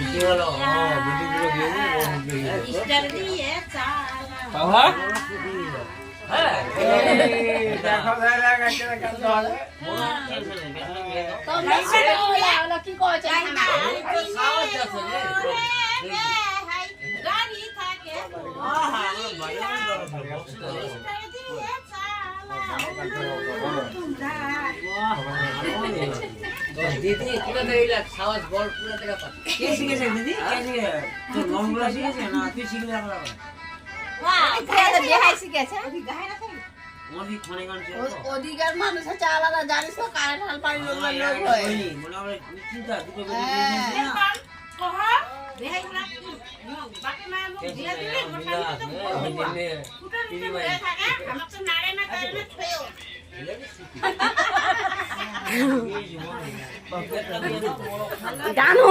কি হলো বিটি গুলো দিয়ে স্টার দিয়ে চালা বাবা হ্যাঁ দেখো দাদা কাছে কাছে হবে তোমরা ওলা কি কইছে না তো সাহস আছে রে গাড়ি থাকে আহা আমার বাড়ি স্টার দিয়ে চালা দিদি পুরো দেইলা সাহস বল পুরো দেখা পা কে শিখেছে দিদি কে শিখে তোর মনগুলো শিখেছে না তুই শিখলে আমরা ওয়াও তাহলে দেখাই শিখেছে ওদি ফোনে গান ছিল ওদিকের মানুষ আছে আলাদা জানিস তো কারে ঢাল পানি লোক লোক হয় মনে আমরা চিন্তা দুটো হ্যাঁ। কহা দেখাই না বাকি মা মুখ দিয়া দিলে গোটা তো ফুটা নিতে বলে থাকে আমাকে তো নাড়ে না করে না ছয়ও জানো